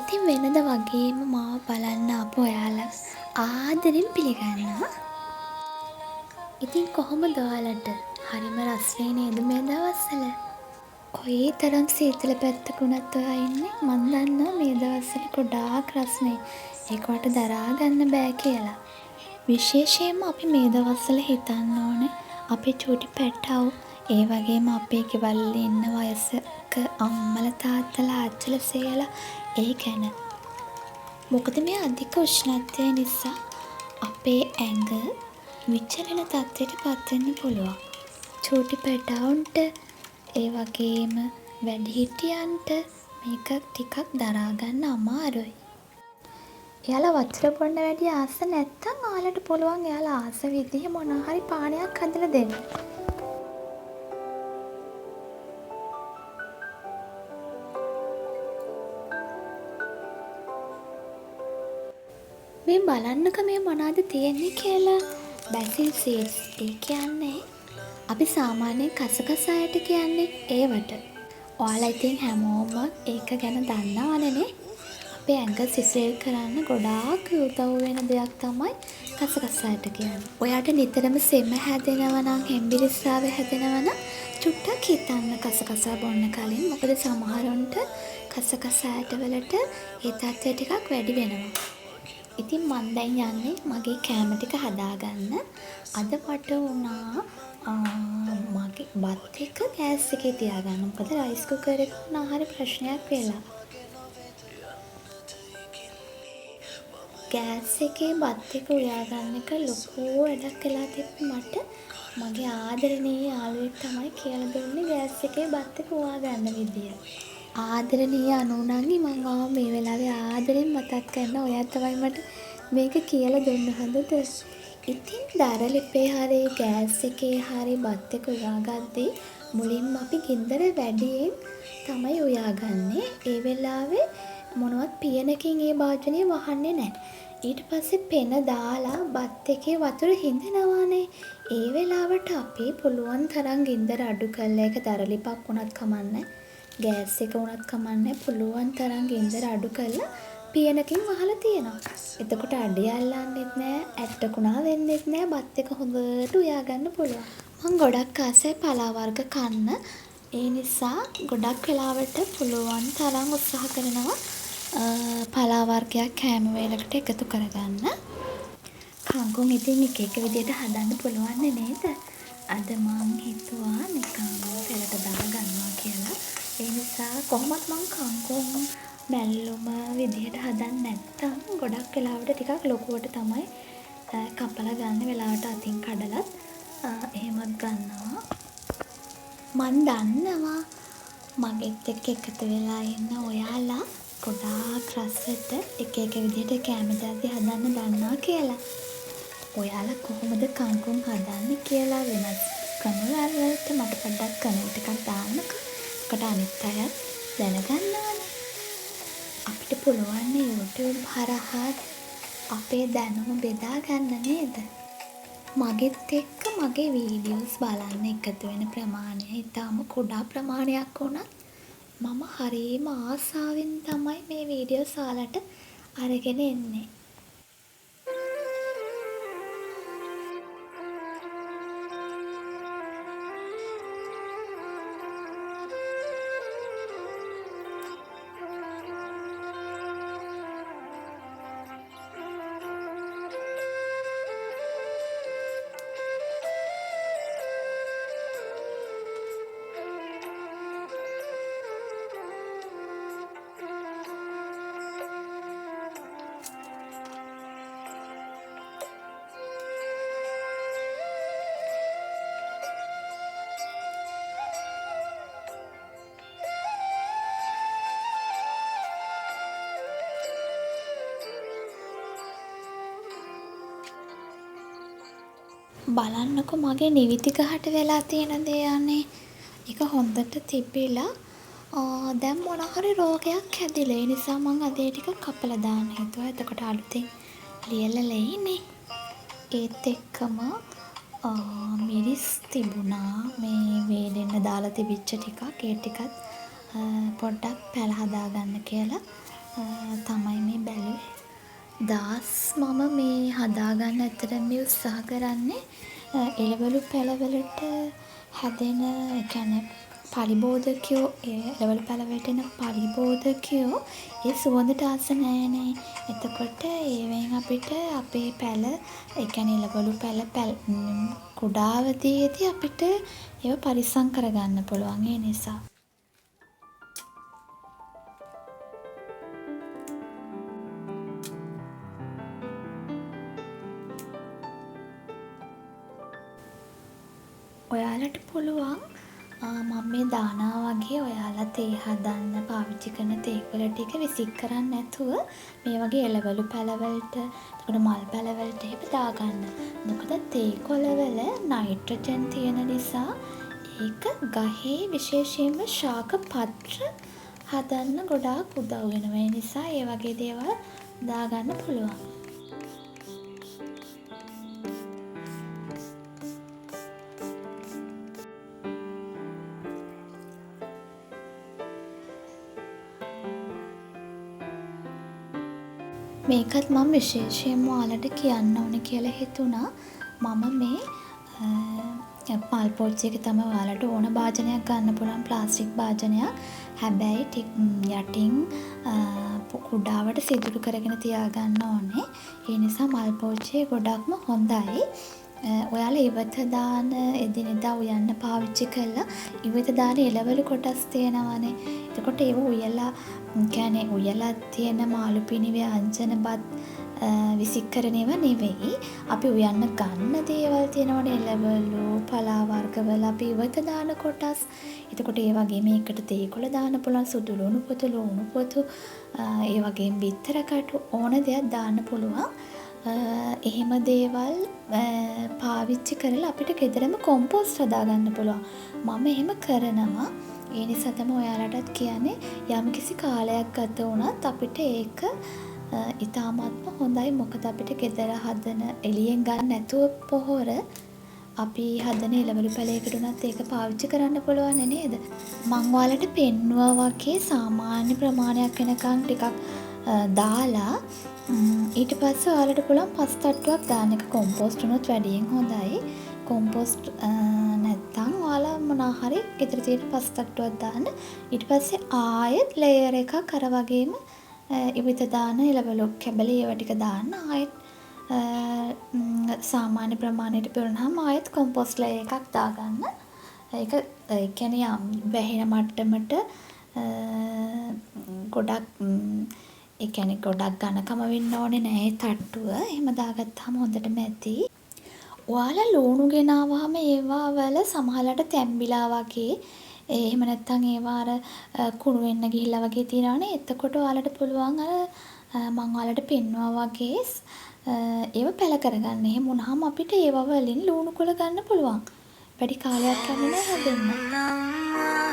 ඉතින් වෙනද වගේම මාව බලන්න ආපු ඔයාලා ආදරෙන් පිළිගන්නවා. ඉතින් කොහොමද ඔයාලට? හරිම රස්නේ නේද මේ දවස්වල? කොයි තරම් සීතල පැත්තක වුණත් ඔයා ඉන්නේ මන් දන්නවා මේ දවස්වල ගොඩාක් රස්නේ. ඒක වට දරා ගන්න බෑ කියලා. විශේෂයෙන්ම අපි මේ දවස්වල හිතන්න ඕනේ අපේ චූටි පැටව් ඒ වගේම අපේ ගෙවල් වල ඉන්න වයසක අම්මලා තාත්තලා ආච්චිලා සේයලා ඒ ගැන. මොකද මේ අධික උෂ්ණත්වය නිසා අපේ ඇඟ විචලන තත්ත්වයට පත් වෙන්න පුළුවන්. චූටි පැටවුන්ට ඒ වගේම වැඩිහිටියන්ට මේක ටිකක් දරා ගන්න අමාරුයි. එයාලා වතුර බොන්න වැඩි ආස නැත්තම් ඔයාලට පුළුවන් එයාලා ආස විදිහ මොනවා හරි පානයක් හදලා දෙන්න. මේ බලන්නක මේ මොනවද තියෙන්නේ කියලා. බැසිල් සීඩ්ස්. ඒ කියන්නේ අපි සාමාන්‍යයෙන් කසකසායට කියන්නේ ඒවට. ඔයාලා ඉතින් හැමෝම ඒක ගැන දන්නවනේ. අපේ ඇඟ සිසිල් කරන්න ගොඩාක් උදව් වෙන දෙයක් තමයි කසකසායට කියන්නේ. ඔයාට නිතරම සෙම හැදෙනවා නම් හෙම්බිරිස්සාව හැදෙනවා නම් චුට්ටක් හිතන්න කසකසා බොන්න කලින්. මොකද සමහරුන්ට කසකසායට වලට ඒ තත්ත්වය ටිකක් වැඩි වෙනවා. ඉතින් මන් දැන් යන්නේ මගේ කෑම ටික හදාගන්න. අද මට වුණා මගේ බත් එක ගෑස් එකේ තියාගන්න. මොකද රයිස් කුකර් එක වුණා හරි ප්‍රශ්නයක් වෙලා. ගෑස් එකේ බත් එක උයා ගන්න එක ලොකු වැඩක් වෙලා තිබ්බ මට. මගේ ආදරණීය යාළුවෙක් තමයි කියලා දුන්නේ ගෑස් එකේ බත් එක උයා ගන්න විදිය. ආදරණීය අනුනාගේ මම මේ වෙලාවේ ආදරෙන් මතක් කරන ඔයා තමයි මට මේක කියලා දුන්න හදද. ඉතින් දරලිපේ හරි ගෑස් එකේ හරි බත් එක උයාගද්දී මුලින්ම අපි ගින්දර වැඩියෙන් තමයි උයාගන්නේ. ඒ වෙලාවේ මොනවත් පියනකින් ඒ භාජනය වහන්නේ නැහැ. ඊට පස්සේ පෙන දාලා බත් එකේ වතුර හිඳෙනවානේ. ඒ වෙලාවට අපි පුළුවන් තරම් ගින්දර අඩු කරලා ඒක දරලිපක් වුණත් කමන්නේ. ගෑස් එක වුණත් කමන්නේ. පුළුවන් තරම් ගින්දර අඩු කරලා පියනකින් වහලා තියෙනවා. එතකොට අඩිය අල්ලන්නෙත් නෑ, ඇට්ටකුණා වෙන්නෙත් නෑ. බත් එක හොඳට උයා ගන්න පුළුවන්. මම ගොඩක් ආසයි පලා වර්ග කන්න. ඒ නිසා ගොඩක් වෙලාවට පුළුවන් තරම් උත්සාහ කරනවා පලා වර්ගයක් කෑම වේලකට එකතු කරගන්න. කංකුන් ඉතින් එක එක විදිහට හදන්න පුළුවන් නේද? අද මං හිතුවා නිකන් පෙරට දාලා ගන්නවා කියලා. ඒ නිසා කොහොමත් මං කංකුන් මැල්ලුම විදිහට හදන්න නැත්තම් ගොඩක් වෙලාවට ටිකක් ලොකුවට තමයි කපලා ගන්න. වෙලාවට අතින් කඩලත් එහෙමත් ගන්නවා. මන් දන්නවා මගෙත් එක්ක එකතු වෙලා ඉන්න ඔයාලා ගොඩාක් රසට එක එක විදිහට කැම දර්දි හදන්න දන්නවා කියලා. ඔයාලා කොහොමද කංකුම් හදන්නේ කියලා වෙනස් ක්‍රමවලට මට පොඩ්ඩක් කමෙන්ට් එකක් දාන්නකෝ. ඒකට අනිත් අයත් දැනගන්නවනේ. අපිට පුළුවන් YouTube හරහා අපේ දැනුම බෙදා ගන්න නේද? මගෙත් එක්ක මගේ වීඩියෝස් බලන්න එකතු වෙන ප්‍රමාණය ඊටම කුඩා ප්‍රමාණයක් වුණත් මම හරිම ආසාවෙන් තමයි මේ වීඩියෝස් ඔයාලට අරගෙන එන්නේ. බලන්නකො මගේ නිවිති ගහට වෙලා තියෙන දේ අනේ. ඒක හොඳට තිබිලා දැන් මොන හරි රෝගයක් හැදිලා. ඒ නිසා මං අද ඒ ටික කපලා දාන්න හිතුවා. එතකොට අලුතෙන් ලියලා ලෙයිනේ. ඒත් එක්කම මිරිස් තිබුණා. මේ වේලෙන්න දාලා තිබිච්ච ටිකක්. ඒ ටිකත් පොඩ්ඩක් පැල හදා ගන්න කියලා තමයි මේ බැලුවේ. දාස් මම මේ හදාගන්න ඇත්තටම මේ උත්සාහ කරන්නේ එළවලු පැළවලට හැදෙන ඒ කියන්නේ පලිබෝධකයෝ එළවලු පැළවලට එන පලිබෝධකයෝ ඒ සුවඳට ආස නෑනේ. එතකොට ඒවෙන් අපිට අපේ පැළ ඒ කියන්නේ එළවලු පැළ කුඩාවදීදී අපිට ඒව පරිස්සම් කරගන්න පුළුවන් ඒ නිසා. ඔයාලට පුළුවන් මම මේ දානවා වගේ ඔයාලා තේ හදන්න පාවිච්චි කරන තේකොළ ටික විසික් කරන්නේ නැතුව මේ වගේ එළවලු පැළවලට එතකොට මල් පැළවලට එහෙම දාගන්න. මොකද තේකොළවල නයිට්‍රජන් තියෙන නිසා ඒක ගහේ විශේෂයෙන්ම ශාක පත්‍ර හදන්න ගොඩාක් උදව් වෙනවා. ඒ නිසා ඒ වගේ දේවල් දාගන්න පුළුවන්. මේකත් මම විශේෂයෙන්ම ඔයාලට කියන්න ඕන කියලා හිතුණා. මම මේ මල් පෝච්චියක තමයි ඔයාලට ඕන භාජනයක් ගන්න පුළුවන් ප්ලාස්ටික් භාජනයක්. හැබැයි යටින් කුඩාවට සිදුරු කරගෙන තියාගන්න ඕනේ. ඒ නිසා මල් පෝච්චිය ගොඩක්ම හොඳයි. ඔයාලා ඉවත දාන එදිනෙදා උයන්න පාවිච්චි කළා ඉවත දාන එළවලු කොටස් තියෙනවානේ. එතකොට ඒව උයලා කියන්නේ උයලා තියෙන මාළු පිණි ව්‍යංජන බත් විසික් කරන ඒවා නෙවෙයි. අපි උයන්න ගන්න දේවල් තියෙනවනේ එළවලු, පලා වර්ගවල අපි ඉවත දාන කොටස්. එතකොට ඒ වගේ මේකට තේකොළ දාන්න පුළුවන්, සුදු ලුණු පොතු, ලුණු පොතු, ඒ වගේම බිත්තර කටු ඕන දෙයක් දාන්න පුළුවන්. එහෙම දේවල් පාවිච්චි කරලා අපිට ගෙදරම කොම්පෝස්ට් හදාගන්න පුළුවන්. මම එහෙම කරනවා. ඒ නිසා තමයි ඔයාලටත් කියන්නේ යම්කිසි කාලයක් ගත වුණත් අපිට ඒක ඉතාමත්ම හොඳයි. මොකද අපිට ගෙදර හදන එළියෙන් ගන්න නැතුව පොහොර අපි හදන එළවලු පැලයකට උනත් ඒක පාවිච්චි කරන්න පුළුවන් නේද? මං ඔයාලට පෙන්නුවා වගේ සාමාන්‍ය ප්‍රමාණයක් වෙනකන් ටිකක් දාලා ඊට පස්සේ ඔයාලට පුළුවන් පස් තට්ටුවක් දාන්න. එක කොම්පෝස්ට් උනොත් වැඩියෙන් හොඳයි. කොම්පෝස්ට් නැත්තම් ඔයාලා මොනවා හරි ගෙදර තියෙන පස් තට්ටුවක් දාන්න. ඊට පස්සේ ආයෙත් ලේයර් එකක් අර වගේම ඉවිත දාන එළවලු කැබලි ඒවා ටික දාන්න. ආයෙත් සාමාන්‍ය ප්‍රමාණයට පිරුණාම ආයෙත් කොම්පෝස්ට් ලේයර් එකක් දාගන්න. ඒක ඒ කියන්නේ වැහෙන මට්ටමට ගොඩක් ඒ කියන්නේ ගොඩක් ඝනකම වෙන්න ඕනේ නැහැ තට්ටුව. එහෙම දාගත්තාම හොඳටම ඇති. ඔයාලා ලුණු ගෙනාවාම ඒවා වල සමහරවිට තැම්බිලා වගේ එහෙම නැත්නම් ඒවා අර කුණු වෙන්න ගිහිල්ලා වගේ තියෙනවනේ. එතකොට ඔයාලට පුළුවන් අර මම ඔයාලට පෙන්නවා වගේ ඒව පැල කරගන්න. එහෙම වුණාම අපිට ඒව වලින් ලුණු කොළ ගන්න පුළුවන්. වැඩි කාලයක් යන්නේ නැහැ හැදෙන්න.